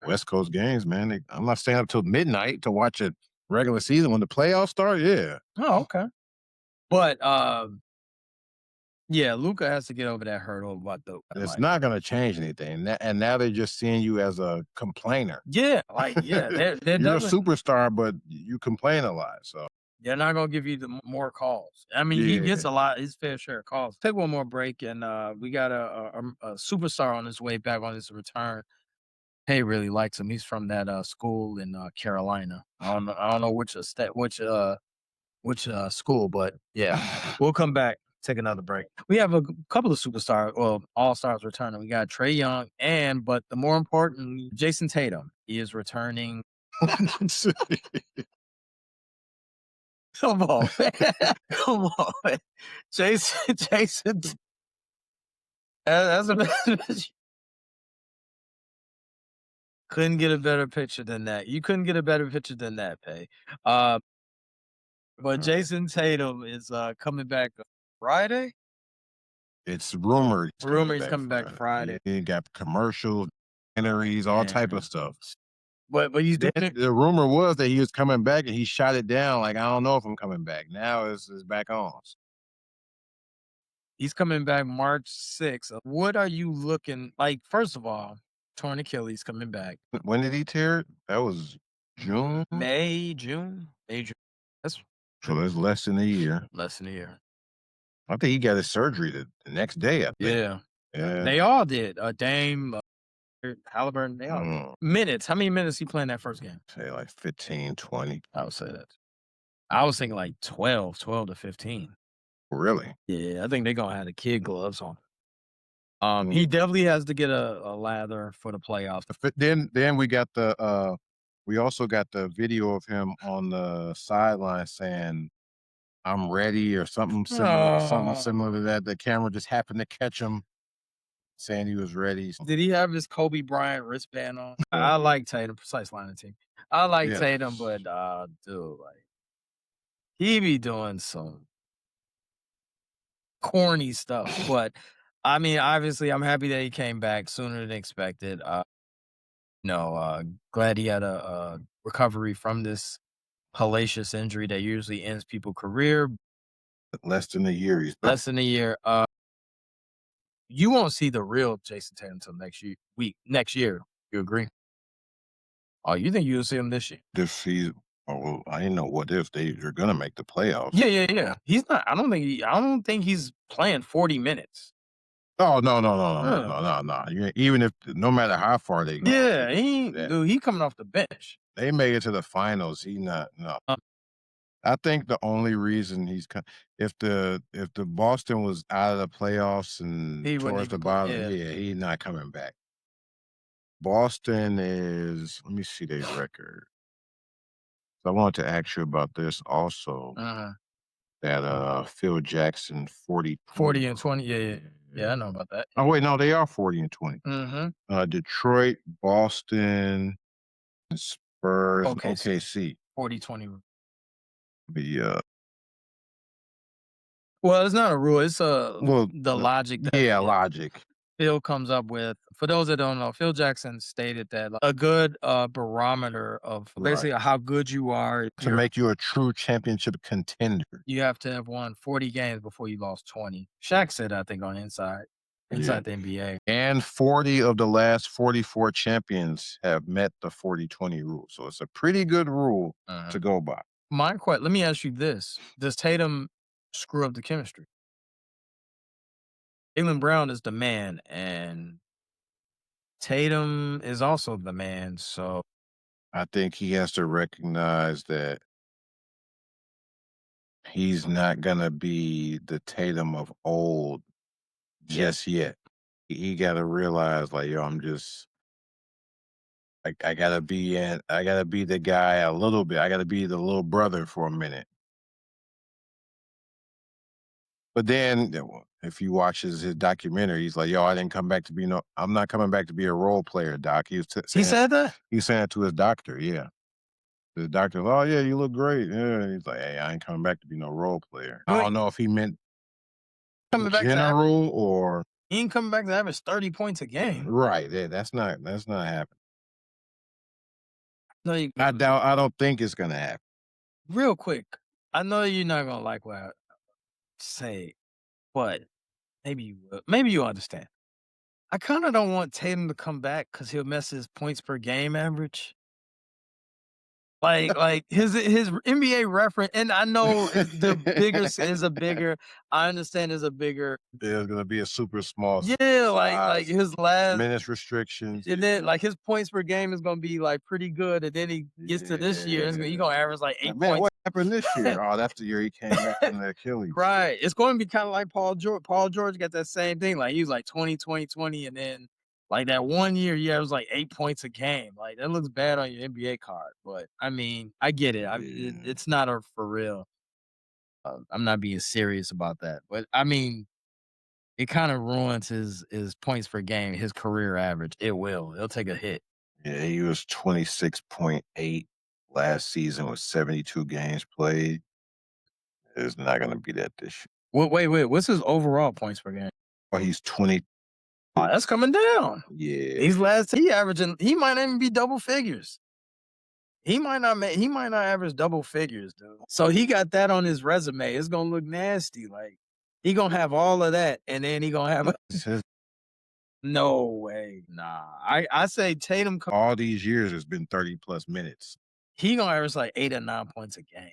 West Coast games, man. I'm not staying up till midnight to watch a regular season when the playoffs start. Yeah. Oh, okay. But yeah, Luka has to get over that hurdle about the It's like. not gonna change anything, and now they're just seeing you as a complainer. Yeah, like yeah, they're You're a definitely. superstar, but you complain a lot, so They're not gonna give you the more calls. I mean, he yeah. gets a lot, his fair share of calls. Take one more break, and we got a superstar on his way back on his return. Hey, really likes him. He's from that school in Carolina. I don't know which school, but yeah, we'll come back. Take another break. We have a couple of superstars, well, all stars returning. We got Trey Young, but the more important, Jason Tatum. He is returning. Come on, man. Come on, man. Jason. That's a couldn't get a better picture than that. You couldn't get a better picture than that, Pay. Uh, but Jason Tatum is coming back Friday. It's rumored he's coming Rumor he's back coming back Friday. Friday. He got commercials, documentaries, all type of And stuff. but he's doing Then it. the rumor was that he was coming back, and he shot it down. Like, I don't know if I'm coming back. Now it's back on. He's coming back March 6th. What are you looking like? First of all, torn Achilles coming back When did he tear it? That was June. May, June. That's So that's less than a year. less than a year. I think he got his surgery the next day. I think. Yeah, Yeah. they all did. Dame. Halliburton, they all Mm, minutes. How many minutes he playing that first game? say like 15, 20. I would say that. I was thinking like 12 to 15. Really? Yeah, I think they're gonna have the kid gloves on. He Mm. definitely has to get a lather for the playoffs. Then we also got the video of him on the sideline saying, "I'm ready," or something Oh, similar to that. The camera just happened to catch him saying he was ready. did he have his Kobe Bryant wristband on? I like Tatum, precise line of team. I like Yeah. Tatum, but dude, like he be doing some corny stuff. But I mean, obviously, I'm happy that he came back sooner than expected. No, glad he had a recovery from this hellacious injury that usually ends people's career. Less than a year, he's back. Less than a year. You won't see the real Jason Tatum until next year. You agree? Oh, you think you'll see him this year? This season. Oh, well, I didn't know what if they're gonna make the playoffs. Yeah, yeah, yeah. He's not. I don't think he's playing 40 minutes. Oh, no, no, no, no, no, Uh, no, no, no. Even if no matter how far they go, yeah, that dude. He coming off the bench. they made it to the finals. He not no. Uh, I think the only reason if the Boston was out of the playoffs and he wouldn't towards the even play. bottom, Yeah. yeah, he's not coming back. Boston is let me see their record. So I wanted to ask you about this also. Uh-huh. That Phil Jackson 40-20. 40 and 20. Yeah, yeah, yeah. I know about that. Oh wait, no, they are 40-20. Mm-hmm. Detroit, Boston, Spurs, and Okay, so OKC. 40-20. The Well, it's not a rule. It's well, the logic that yeah, logic Phil comes up with. For those that don't know, Phil Jackson stated that a good barometer of right basically how good you are. to make you a true championship contender. You have to have won 40 games before you lost 20. Shaq said, I think, on Yeah, Inside the NBA. and 40 of the last 44 champions have met the 40-20 rule. So it's a pretty good rule Uh-huh. to go by. Let me ask you this: does Tatum screw up the chemistry? Jaylen Brown is the man, and Tatum is also the man. So I think he has to recognize that he's not gonna be the Tatum of old just yet. He gotta realize, like, yo, I gotta be the guy a little bit. I gotta be the little brother for a minute. But then if you watch his documentary, he's like, yo, I'm not coming back to be a role player, doc. he said that He's saying it to his doctor, yeah. The doctor, oh yeah, you look great. Yeah. And he's like, hey, I ain't coming back to be no role player. I well, don't know if he meant in coming back to average. general or He ain't coming back to average 30 points a game. right. Yeah, that's not happening. No, you I don't think it's gonna happen. real quick. I know you're not gonna like what I say, but maybe you will. Maybe you understand. I kind of don't want Tatum to come back because he'll mess his points per game average. Like his NBA reference, and I know the bigger is a bigger. I understand is a bigger. There's gonna be a super small Yeah, like size, his last, minutes restrictions. and then like his points per game is gonna be like pretty good, and then he gets to this year, he gonna average like Like, 8 man, points. what happened this year? Oh, that's the year he came back from the Achilles. Right. It's going to be kind of like Paul George. Paul George got that same thing. Like he was like 20, 20, 20, and then like that one year, yeah, it was like 8 points a game. Like that looks bad on your NBA card. But I mean, I get it. Yeah, It's not a for real. I'm not being serious about that. But I mean, it kind of ruins his points per game, his career average. It will. It'll take a hit. yeah, he was 26.8 last season with 72 games played. It's not gonna be that this year. Wait. What's his overall points per game? Oh, he's 20. Oh, that's coming down. Yeah, He averaging. He might not even be double figures. He might not average double figures, dude. So he got that on his resume. It's gonna look nasty. Like he gonna have all of that, and then he gonna have it's his- no way. Nah. I say Tatum all these years has been 30 plus minutes. he gonna average like 8 or 9 points a game.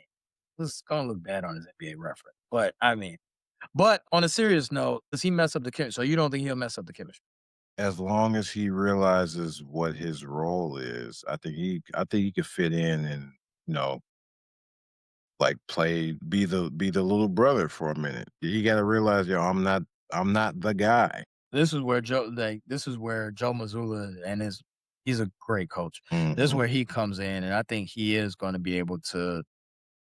It's gonna look bad on his NBA reference. But I mean, but on a serious note, does he mess up the chemistry? So you don't think he'll mess up the chemistry? as long as he realizes what his role is, I think he could fit in and, you know, like, be the little brother for a minute. You gotta realize, yo, I'm not the guy. This is where Joe Mazzulla and he's a great coach. This is Mhm. where he comes in, and I think he is gonna be able to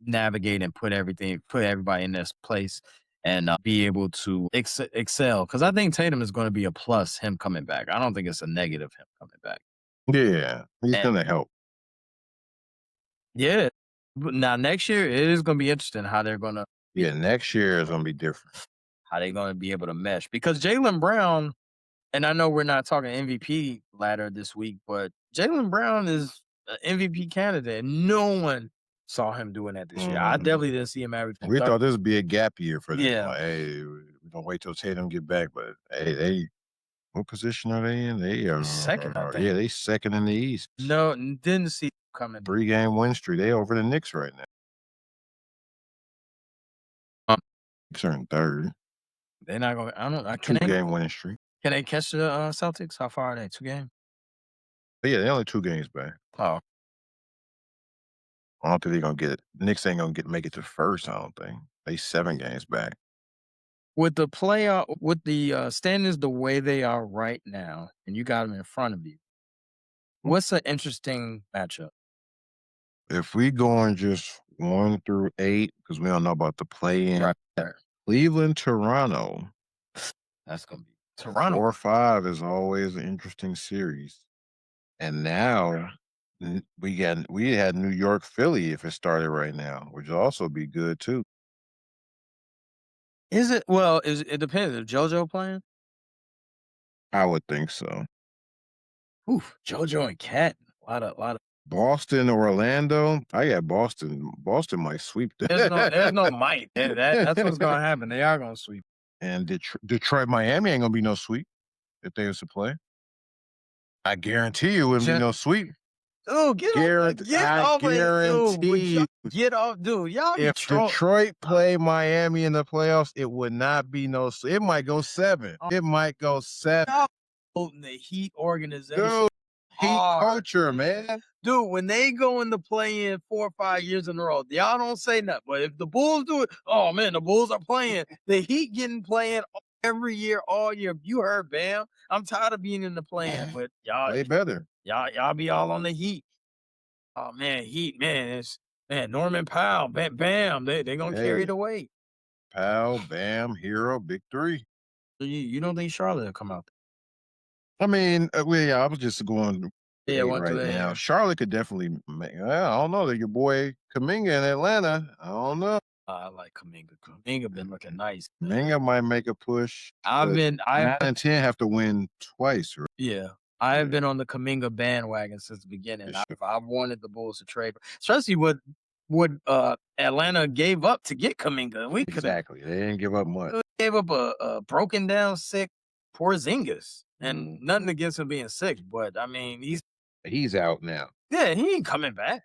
navigate and put everybody in this place and, be able to excel. Because I think Tatum is gonna be a plus, him coming back. I don't think it's a negative, him coming back. Yeah, he's And gonna help. yeah, but now next year, it is gonna be interesting how they're gonna be Yeah, next year is gonna be different. how they're gonna be able to mesh because Jaylen Brown. And I know we're not talking MVP ladder this week, but Jaylen Brown is an MVP candidate. No one saw him doing that this year. I Mhm. definitely didn't see him averaging We 30. thought this would be a gap year for them. Yeah, Like, hey, we're gonna wait till Tatum get back, but hey, they what position are they in? They he's second, I yeah, think. they second in the East. No, didn't see him coming. 3-game win streak. They over the Knicks right now. Um, Knicks are in third. they're not going. I don't. Two-game winning streak. Can they catch the Celtics? How far are they? 2 games. But yeah, they're only 2 games back. Oh, I don't think they're gonna get it. Knicks ain't gonna make it to first. I don't think they 7 games back. with the standings the way they are right now, and you got them in front of you. What's an interesting matchup? If we going just 1 through 8, because we don't know about the play-in, Right there. Cleveland, Toronto, That's gonna be Toronto. 4-5 is always an interesting series. And now we had New York, Philly if it started right now, which would also be good too. Is it? Well, it depends. If JoJo playing? I would think so. Oof, JoJo and Cat. A lot of Boston, Orlando. I got Boston. Boston might sweep there's no might. That's what's gonna happen. They are gonna sweep. and Detroit, Miami ain't gonna be no sweep if they was to play. I guarantee you, it wouldn't be Ju no sweep. Dude, get I off it, dude. Would guarantee y'all you, get off, dude? Y'all be if troll. Detroit play Miami in the playoffs, it would not be no. It might go 7. Oh, It might go 7. y'all voting the Heat organization Dude, Heat hard. culture, man. Dude, when they go in the play-in 4 or 5 years in a row, y'all don't say nothing. But if the Bulls do it, oh man, the Bulls are playing. The Heat getting playing every year, all year. You heard Bam. I'm tired of being in the play-in, but y'all, Play better. y'all be all on the Heat. Oh man, Heat, man, it's man, Norman Powell, Bam, they gonna carry Hey, the weight. Pal, Bam, Hero, Big Three. So you don't think Charlotte will come out? I mean, well, yeah, I was just going Yeah, 8 1 right through 8. now. Yeah. Charlotte could definitely make. I don't know. Your boy Kaminga in Atlanta. I don't know. I like Kuminga. Kuminga been looking nice, man. Kaminga might make a push, I've but been, I 9 and 10 have to win twice. Right? Yeah. I have Yeah, been on the Kaminga bandwagon since the beginning. it should- I've wanted the Bulls to trade, especially what Atlanta gave up to get Kaminga. We could have exactly. They didn't give up much. gave up a broken down, sick Porzingis, and Mm. nothing against him being sick, but I mean He's out now. yeah, he ain't coming back.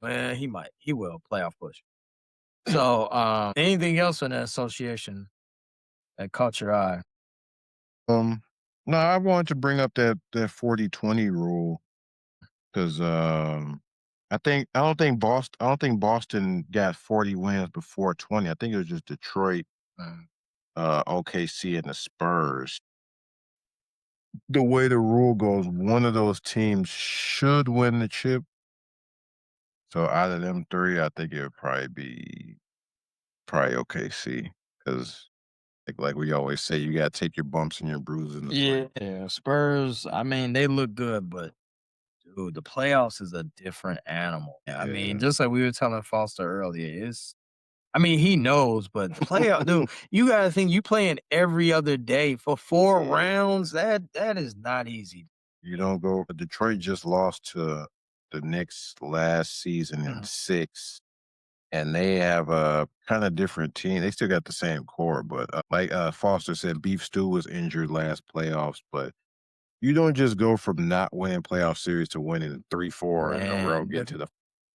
Well, he will playoff push. So, anything else in that association that caught your eye? Um, no, I wanted to bring up that 40-20 rule because I don't think Boston got 40 wins before 20. I think it was just Detroit, Mm. OKC, and the Spurs. The way the rule goes, one of those teams should win the chip. So out of them three, I think it would probably be OKC because like we always say, you gotta take your bumps and your bruises in the play. Yeah, Spurs. I mean, they look good, but dude, the playoffs is a different animal. I mean, Yeah, just like we were telling Foster earlier, I mean, he knows, but playoff, dude, you got to think you playing every other day for 4 rounds. That is not easy. you don't go. Detroit just lost to the Knicks last season in Mhm. 6, and they have a kind of different team. They still got the same core, but like Foster said, Beef Stew was injured last playoffs, but you don't just go from not winning playoff series to winning 3-4 in a row, Man, get to the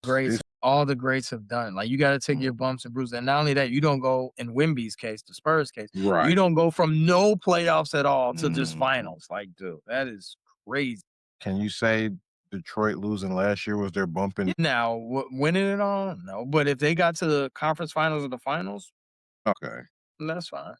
great this all the greats have done. Like, you gotta take your bumps and bruises, and not only that, you don't go in Wemby's case, the Spurs case, Right. you don't go from no playoffs at all to just Mhm. finals. Like, dude, that is crazy. Can you say Detroit losing last year was their bump in? Now, winning it all, no, but if they got to the conference finals or the finals, Okay. that's fine.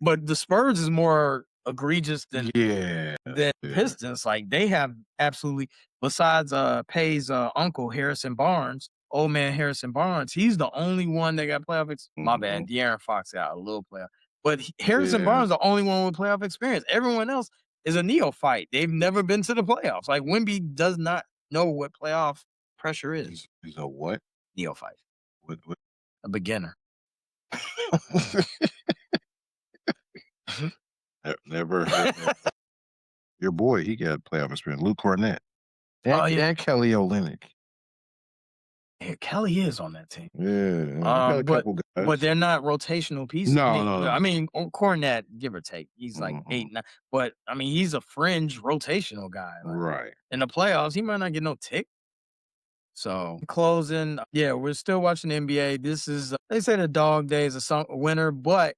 But the Spurs is more egregious than Yeah. Pistons. Like, they have absolutely, besides Pay's uncle Harrison Barnes, old man Harrison Barnes, he's the only one that got playoff. My bad, De'Aaron Fox got a little playoff, but Harrison Yeah. Barnes the only one with playoff experience. Everyone else is a neophyte. They've never been to the playoffs. Like, Wemby does not know what playoff pressure is. He's a what? Neophyte, What? a beginner. Never heard that. Your boy, he got playoff experience. Luke Cornett. Oh, yeah. And Kelly Olynyk. Yeah, Kelly is on that team. Yeah. Got a But couple guys. they're not rotational pieces. No. I mean, Cornette, give or take, he's like 8, 9. But I mean, he's a fringe rotational guy. Like, Right. in the playoffs, he might not get no tick. So closing, yeah, we're still watching the NBA. This is they say the dog days of winter, but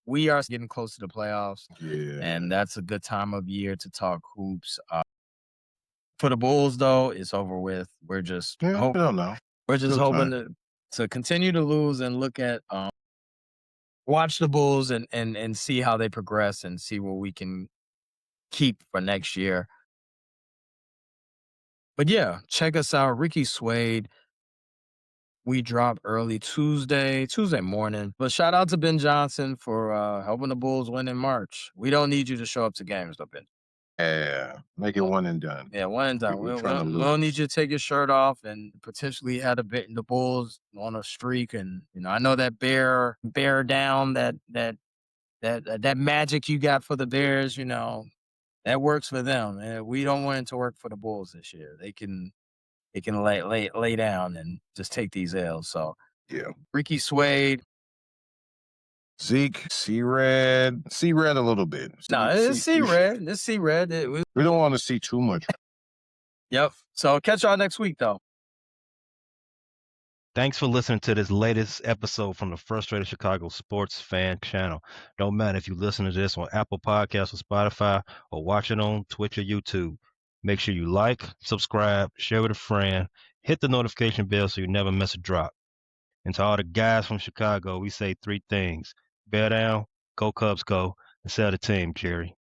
we are getting close to the playoffs, Yeah. and that's a good time of year to talk hoops. For the Bulls, though, it's over with. We're just I don't know. We're just Still hoping time. to continue to lose and look at watch the Bulls and see how they progress and see what we can keep for next year. But yeah, check us out. Ricky Suede. We drop early Tuesday morning. But shout out to Ben Johnson for helping the Bulls win in March. We don't need you to show up to games though, Ben. Yeah. Make it one and done. Yeah, one and done. We're We trying to don't need lose. you to take your shirt off and potentially have the Bulls on a streak. And I know that bear down that magic you got for the Bears, that works for them. And we don't want it to work for the Bulls this year. They can lay down and just take these L's. So Yeah. Ricky Suede. Zeke, C-Red a little bit. No, it's C-Red. It's C-Red. We don't want to see too much. Yep. So catch y'all next week, though. Thanks for listening to this latest episode from the Frustrated Chicago Sports Fan Channel. Don't matter if you listen to this on Apple Podcasts or Spotify or watch it on Twitch or YouTube. Make sure you like, subscribe, share with a friend, hit the notification bell so you never miss a drop. And to all the guys from Chicago, we say 3 things. Bear down, go Cubs go, and sell the team, Jerry.